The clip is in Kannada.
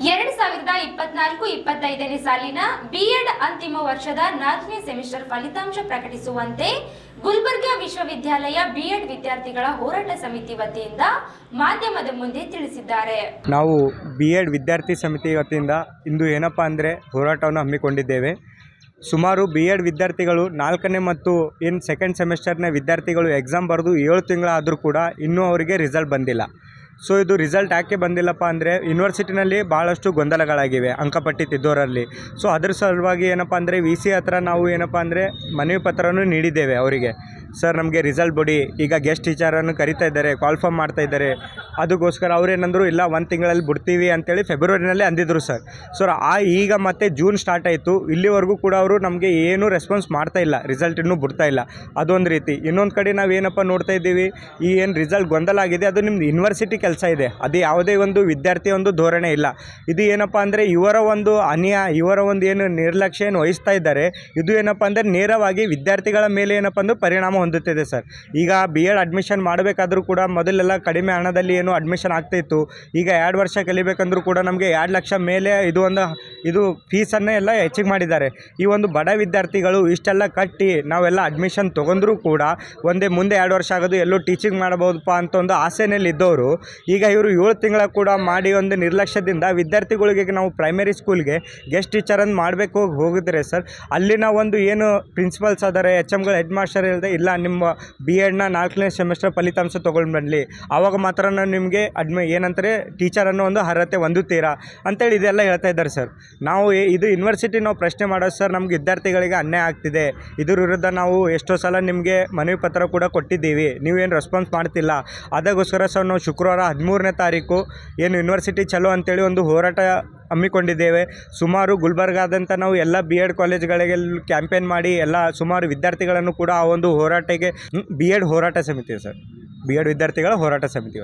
2024-25ನೇ ಸಾಲಿನ ಬಿಎಡ್ ಅಂತಿಮ ವರ್ಷದ 4ನೇ ಸೆಮಿಸ್ಟರ್ ಫಲಿತಾಂಶ ಪ್ರಕಟಿಸುವಂತೆ ಗುಲ್ಬರ್ಗಾ ವಿಶ್ವವಿದ್ಯಾಲಯ ಬಿಎಡ್ ವಿದ್ಯಾರ್ಥಿಗಳ ಹೋರಾಟ ಸಮಿತಿ ವತಿಯಿಂದ ಮಾಧ್ಯಮದ ಮುಂದೆ ತಿಳಿಸಿದ್ದಾರೆ. ನಾವು ಬಿಎಡ್ ವಿದ್ಯಾರ್ಥಿ ಸಮಿತಿ ವತಿಯಿಂದ ಇಂದು ಏನಪ್ಪಾ ಅಂದರೆ ಹೋರಾಟವನ್ನು ಹಮ್ಮಿಕೊಂಡಿದ್ದೇವೆ. ಸುಮಾರು ಬಿಎಡ್ ವಿದ್ಯಾರ್ಥಿಗಳು 4ನೇ ಮತ್ತು ಸೆಕೆಂಡ್ ಸೆಮಿಸ್ಟರ್ನ ವಿದ್ಯಾರ್ಥಿಗಳು ಎಕ್ಸಾಮ್ ಬರೆದು 7 ತಿಂಗಳಾದರೂ ಕೂಡ ಇನ್ನೂ ಅವರಿಗೆ ರಿಸಲ್ಟ್ ಬಂದಿಲ್ಲ. ಸೊ ಇದು ರಿಸಲ್ಟ್ ಯಾಕೆ ಬಂದಿಲ್ಲಪ್ಪ ಅಂದರೆ ಯೂನಿವರ್ಸಿಟಿನಲ್ಲಿ ಭಾಳಷ್ಟು ಗೊಂದಲಗಳಾಗಿವೆ ಅಂಕಪಟ್ಟಿ ತಿದ್ದೋರಲ್ಲಿ. ಸೊ ಅದ್ರ ಸಲುವಾಗಿ ಏನಪ್ಪ ಅಂದರೆ VC ಹತ್ರ ನಾವು ಏನಪ್ಪ ಅಂದರೆ ಮನವಿ ಪತ್ರವನ್ನು ನೀಡಿದ್ದೇವೆ ಅವರಿಗೆ. ಸರ್ ನಮಗೆ ರಿಸಲ್ಟ್ ಬಿಡಿ, ಈಗ ಗೆಸ್ಟ್ ಟೀಚರನ್ನು ಕರಿತಾ ಇದ್ದಾರೆ, ಕಾಲ್ಫಾರ್ಮ್ ಮಾಡ್ತಾ ಇದ್ದಾರೆ. ಅದಕ್ಕೋಸ್ಕರ ಅವ್ರೇನಂದ್ರು ಇಲ್ಲ 1 ತಿಂಗಳಲ್ಲಿ ಬಿಡ್ತೀವಿ ಅಂತೇಳಿ ಫೆಬ್ರವರಿನಲ್ಲಿ ಅಂದಿದ್ರು ಸರ್. ಸೊ ಈಗ ಮತ್ತೆ ಜೂನ್ ಸ್ಟಾರ್ಟ್ ಆಯಿತು, ಇಲ್ಲಿವರೆಗೂ ಕೂಡ ಅವರು ನಮಗೆ ಏನೂ ರೆಸ್ಪಾನ್ಸ್ ಮಾಡ್ತಾ ಇಲ್ಲ, ರಿಸಲ್ಟ್ ಇನ್ನೂ ಬಿಡ್ತಾ ಇಲ್ಲ. ಅದೊಂದು ರೀತಿ. ಇನ್ನೊಂದು ಕಡೆ ನಾವು ಏನಪ್ಪ ನೋಡ್ತಾ ಇದ್ದೀವಿ, ಈ ಏನು ರಿಸಲ್ಟ್ ಗೊಂದಲ ಆಗಿದೆ ಅದು ನಿಮ್ಮದು ಯೂನಿವರ್ಸಿಟಿ ಕೆಲಸ ಇದೆ, ಅದು ಯಾವುದೇ ಒಂದು ವಿದ್ಯಾರ್ಥಿ ಒಂದು ಧೋರಣೆ ಇಲ್ಲ. ಇದು ಏನಪ್ಪ ಅಂದರೆ ಇವರ ಒಂದು ಇವರ ಒಂದು ಏನು ನಿರ್ಲಕ್ಷ್ಯ ಏನು ವಹಿಸ್ತಾ ಇದ್ದಾರೆ, ಇದು ಏನಪ್ಪ ಅಂದರೆ ನೇರವಾಗಿ ವಿದ್ಯಾರ್ಥಿಗಳ ಮೇಲೆ ಏನಪ್ಪ ಅಂದ್ರೆ ಪರಿಣಾಮ ಹೊಂದುತ್ತಿದೆ ಸರ್. ಈಗ BEd ಅಡ್ಮಿಷನ್ ಮಾಡಬೇಕಾದ್ರೂ ಕೂಡ ಮೊದಲೆಲ್ಲ ಕಡಿಮೆ ಹಣದಲ್ಲಿ ಏನು ಅಡ್ಮಿಷನ್ ಆಗ್ತಾಯಿತ್ತು. ಈಗ 2 ವರ್ಷ ಕಲಿಬೇಕಂದ್ರೂ ಕೂಡ ನಮಗೆ 2 ಲಕ್ಷ ಮೇಲೆ ಇದು ಫೀಸನ್ನೇ ಎಲ್ಲ ಹೆಚ್ಚಿಗೆ ಮಾಡಿದ್ದಾರೆ. ಈ ಒಂದು ಬಡ ವಿದ್ಯಾರ್ಥಿಗಳು ಇಷ್ಟೆಲ್ಲ ಕಟ್ಟಿ ನಾವೆಲ್ಲ ಅಡ್ಮಿಷನ್ ತೊಗೊಂಡ್ರೂ ಕೂಡ ಮುಂದೆ 2 ವರ್ಷ ಆಗೋದು ಎಲ್ಲೋ ಟೀಚಿಂಗ್ ಮಾಡ್ಬೋದಪ್ಪ ಅಂತ ಒಂದು ಆಸೆನಲ್ಲಿ ಇದ್ದವರು ಈಗ ಇವರು 7 ತಿಂಗಳ ಕೂಡ ಮಾಡಿ ಒಂದು ನಿರ್ಲಕ್ಷ್ಯದಿಂದ ವಿದ್ಯಾರ್ಥಿಗಳಿಗೆ ನಾವು ಪ್ರೈಮರಿ ಸ್ಕೂಲ್ಗೆ ಗೆಸ್ಟ್ ಟೀಚರನ್ನು ಮಾಡಬೇಕು ಹೋಗಿದ್ರೆ ಸರ್, ಅಲ್ಲಿನ ಒಂದು ಏನು ಪ್ರಿನ್ಸಿಪಲ್ಸ್ ಆದರೆ HMಗಳು ಹೆಡ್ ಮಾಸ್ಟರ್ ಇಲ್ಲದೆ ಇಲ್ಲ ನಿಮ್ಮ BEdನ 4ನೇ ಸೆಮಿಸ್ಟರ್ ಫಲಿತಾಂಶ ತೊಗೊಂಡು ಬರಲಿ, ಆವಾಗ ಮಾತ್ರ ನಿಮಗೆ ಏನಂತಾರೆ ಟೀಚರನ್ನು ಒಂದು ಅರ್ಹತೆ ಹೊಂದುತ್ತೀರಾ ಅಂತೇಳಿ ಇದೆಲ್ಲ ಹೇಳ್ತಾ ಇದ್ದಾರೆ ಸರ್. ನಾವು ಇದು ಯೂನಿವರ್ಸಿಟಿ ನಾವು ಪ್ರಶ್ನೆ ಮಾಡೋದು ಸರ್, ನಮ್ಗೆ ವಿದ್ಯಾರ್ಥಿಗಳಿಗೆ ಅನ್ಯಾಯ ಆಗ್ತಿದೆ, ಇದ್ರ ವಿರುದ್ಧ ನಾವು ಎಷ್ಟೋ ಸಲ ನಿಮಗೆ ಮನವಿ ಪತ್ರ ಕೂಡ ಕೊಟ್ಟಿದ್ದೀವಿ, ನೀವೇನು ರೆಸ್ಪಾನ್ಸ್ ಮಾಡ್ತಿಲ್ಲ. ಅದಕ್ಕೋಸ್ಕರ ಸರ್ ನಾವು ಶುಕ್ರವಾರ 13ನೇ ತಾರೀಕು ಏನು ಯೂನಿವರ್ಸಿಟಿ ಚಲೋ ಅಂತೇಳಿ ಒಂದು ಹೋರಾಟ ಹಮ್ಮಿಕೊಂಡಿದ್ದೇವೆ. ಸುಮಾರು ಗುಲ್ಬರ್ಗಾದಂಥ ನಾವು ಎಲ್ಲ BEd ಕಾಲೇಜ್ಗಳಿಗೆ ಕ್ಯಾಂಪೇನ್ ಮಾಡಿ ಎಲ್ಲ ಸುಮಾರು ವಿದ್ಯಾರ್ಥಿಗಳನ್ನು ಕೂಡ ಆ ಒಂದು ಹೋರಾಟಕ್ಕೆ BEd ಹೋರಾಟ ಸಮಿತಿ ಸರ್, BEd ವಿದ್ಯಾರ್ಥಿಗಳ ಹೋರಾಟ ಸಮಿತಿ.